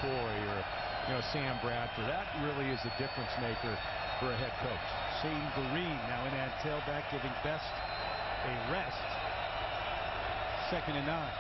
McCoy or Sam Bradford. That really is a difference maker for a head coach. Shane Vereen now in at tailback, giving Best a rest. 2nd and 9.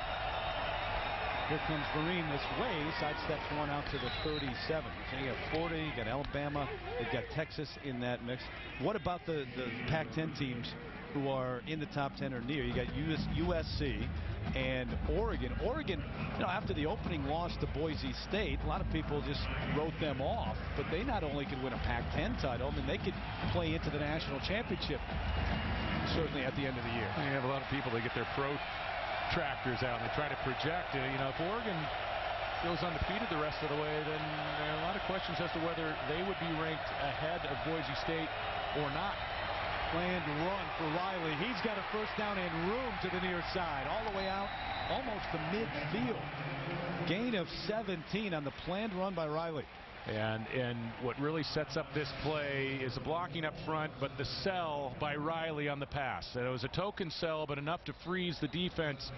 Here comes Vereen this way, sidesteps one out to the 37. So you got Florida, you got Alabama, they've got Texas in that mix. What about the Pac-10 teams who are in the top 10 or near? You got USC and Oregon. Oregon, after the opening loss to Boise State, a lot of people just wrote them off, but they not only could win a Pac-10 title, I mean, they could play into the national championship certainly at the end of the year. You have a lot of people that get their protractors out and they try to project. If Oregon goes undefeated the rest of the way, then there are a lot of questions as to whether they would be ranked ahead of Boise State or not. Planned run for Riley. He's got a first down and room to the near side, all the way out, almost to midfield. Gain of 17 on the planned run by Riley. And what really sets up this play is the blocking up front, but the sell by Riley on the pass. So it was a token sell, but enough to freeze the defense.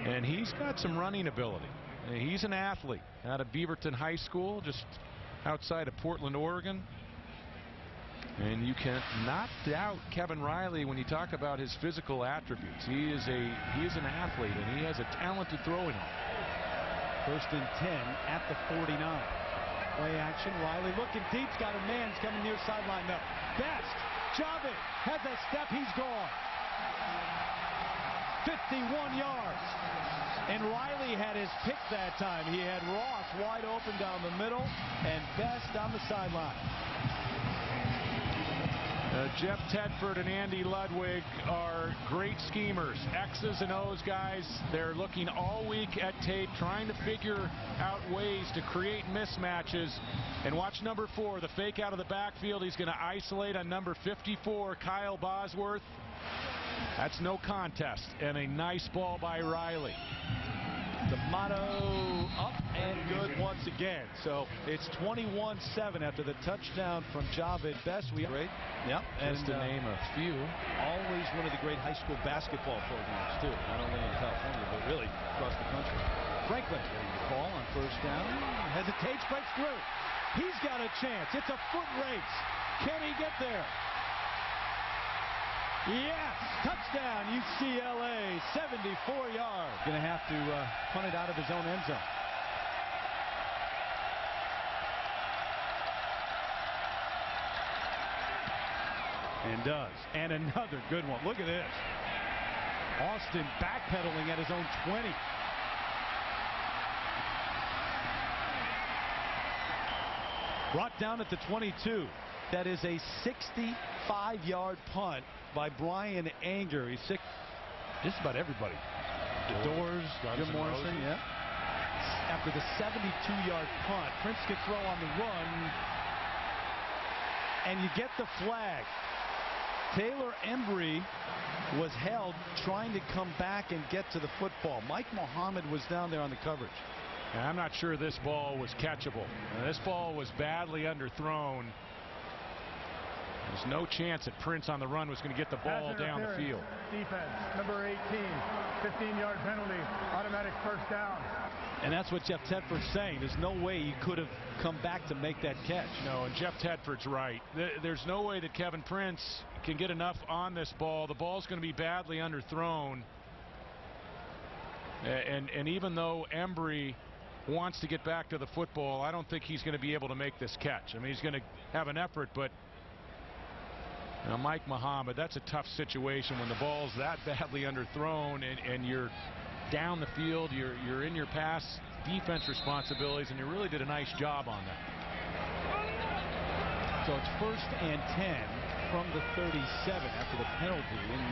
And he's got some running ability. He's an athlete out of Beaverton High School, just outside of Portland, Oregon. And you cannot doubt Kevin Riley when you talk about his physical attributes. He is an athlete, and he has a talented throwing arm. 1st and 10 at the 49. Play action. Riley looking deep. Got a man coming near sideline. No. Best. Javit has a step. He's gone. 51 yards. And Riley had his pick that time. He had Ross wide open down the middle and Best on the sideline. Jeff Tedford and Andy Ludwig are great schemers. X's and O's guys. They're looking all week at tape, trying to figure out ways to create mismatches. And watch number 4, the fake out of the backfield. He's going to isolate on number 54, Kyle Bosworth. That's no contest. And a nice ball by Riley. D'Amato up and good once again. So it's 21-7 after the touchdown from Javit Best. Great. Yep. Just to name a few. Always one of the great high school basketball programs, too. Not only in California, but really across the country. Franklin getting the call on first down. Hesitates, breaks through. He's got a chance. It's a foot race. Can he get there? Yes! Touchdown, UCLA, 74 yards. Going to have to punt it out of his own end zone. And does. And another good one. Look at this. Austin backpedaling at his own 20. Brought down at the 22. That is a 65-yard punt by Brian Anger. He's sick. Just about everybody. The Doors, Jim Morrison, yeah. After the 72-yard punt, Prince could throw on the run, and you get the flag. Taylor Embry was held trying to come back and get to the football. Mike Muhammad was down there on the coverage. And I'm not sure this ball was catchable. This ball was badly underthrown. There's no chance that Prince on the run was going to get the ball down the field. Defense, number 18, 15-yard penalty, automatic first down. And that's what Jeff Tedford's saying. There's no way he could have come back to make that catch. No, and Jeff Tedford's right. There's no way that Kevin Prince can get enough on this ball. The ball's going to be badly underthrown. And even though Embry wants to get back to the football, I don't think he's going to be able to make this catch. I mean, he's going to have an effort, but Mike Muhammad, that's a tough situation when the ball's that badly underthrown and you're down the field, you're in your pass defense responsibilities, and you really did a nice job on that. So it's 1st and 10 from the 37 after the penalty, and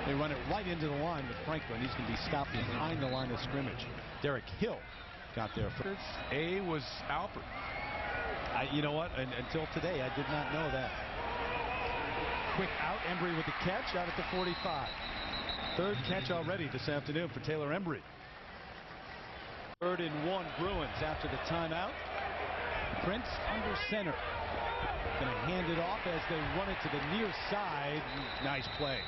they run it right into the line with Franklin. He's going to be stopped behind the line of scrimmage. Derek Hill got there first. A was Alford. You know what? Until today, I did not know that. Quick out, Embry with the catch out at the 45. 3rd catch already this afternoon for Taylor Embry. 3rd and 1 Bruins after the timeout. Prince under center. Going to hand it off as they run it to the near side. Nice play.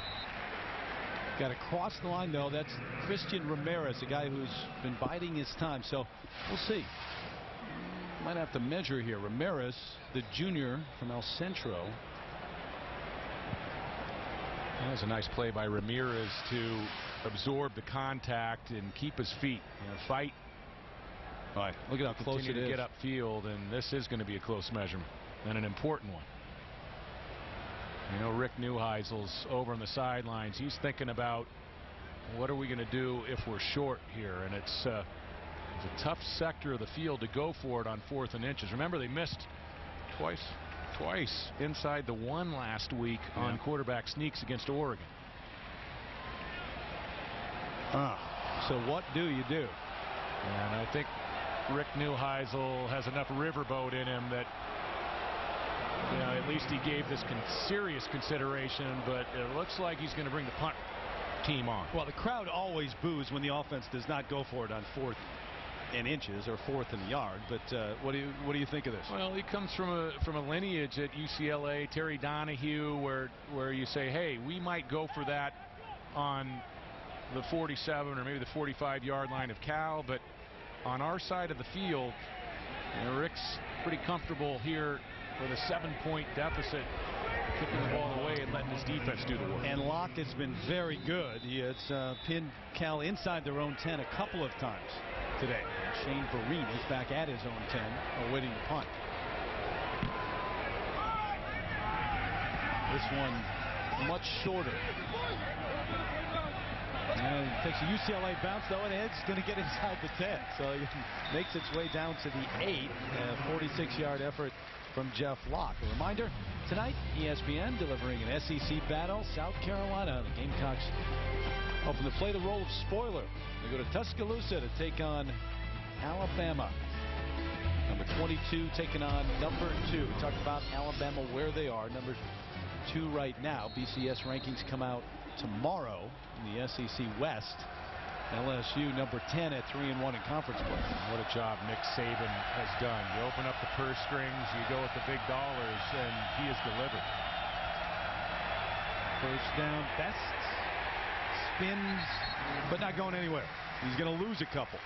Got to cross the line, though. That's Christian Ramirez, a guy who's been biding his time. So we'll see. might have to measure here. Ramirez, the junior from El Centro. That was a nice play by Ramirez to absorb the contact and keep his feet. Fight. Right. Look at how close it is. Get upfield, and this is going to be a close measurement and an important one. Rick Neuheisel's over on the sidelines. He's thinking about what are we going to do if we're short here, and it's a tough sector of the field to go for it on 4th and inches. Remember, they missed twice inside the 1 last week on quarterback sneaks against Oregon. So what do you do? And I think Rick Neuheisel has enough riverboat in him that at least he gave this serious consideration, but it looks like he's going to bring the punt team on. Well, the crowd always boos when the offense does not go for it on 4th and inches or 4th and yard. But what do you think of this? Well, he comes from a lineage at UCLA, Terry Donahue, where you say, hey, we might go for that on the 47 or maybe the 45-yard line of Cal, but on our side of the field, Rick's pretty comfortable here with a 7-point deficit, kicking the ball away and letting his defense do the work. And Locke has been very good. He has pinned Cal inside their own 10 a couple of times today. And Shane Vereen is back at his own 10, awaiting the punt. This one much shorter. And takes a UCLA bounce, though, and it's going to get inside the 10. So it makes its way down to the 8. A 46-yard effort from Jeff Locke. A reminder, tonight, ESPN delivering an SEC battle. South Carolina, the Gamecocks hoping to play the role of spoiler. They go to Tuscaloosa to take on Alabama. Number 22 taking on number 2. We talked about Alabama, where they are. Number 2 right now. BCS rankings come out tomorrow in the SEC West. LSU number 10 at 3-1 in conference play. What a job Nick Saban has done. You open up the purse strings, you go with the big dollars, and he has delivered. First down, Best spins, but not going anywhere. He's going to lose a couple.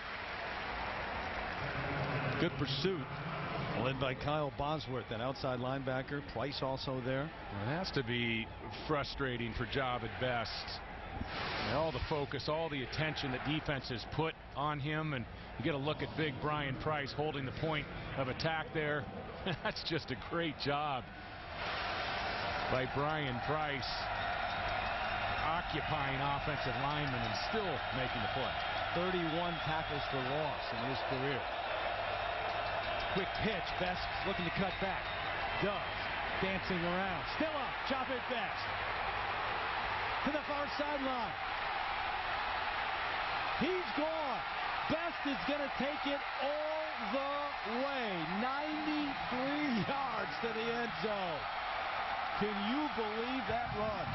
Good pursuit, led by Kyle Bosworth, an outside linebacker. Price also there. Well, it has to be frustrating for Job at Best. All the focus, all the attention that defense has put on him, and you get a look at big Brian Price holding the point of attack there. That's just a great job by Brian Price, occupying offensive linemen and still making the play. 31 tackles for loss in his career. Quick pitch, Best looking to cut back. Does. Dancing around. Still up. Chop it Best. To the far sideline. He's gone. Best is going to take it all the way. 93 yards to the end zone. Can you believe that run?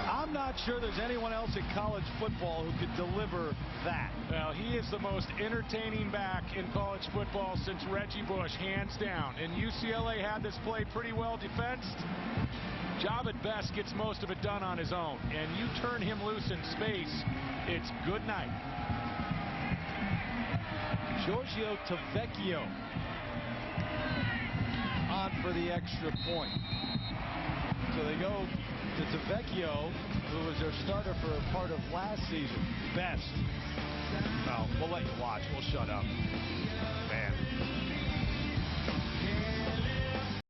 I'm not sure there's anyone else in college football who could deliver that. Well, he is the most entertaining back in college football since Reggie Bush, hands down. And UCLA had this play pretty well defensed. Job at Best gets most of it done on his own. And you turn him loose in space, it's good night. Giorgio Tavecchio on for the extra point. So they go to Tavecchio, who was their starter for a part of last season. Best. Well, we'll let you watch. We'll shut up.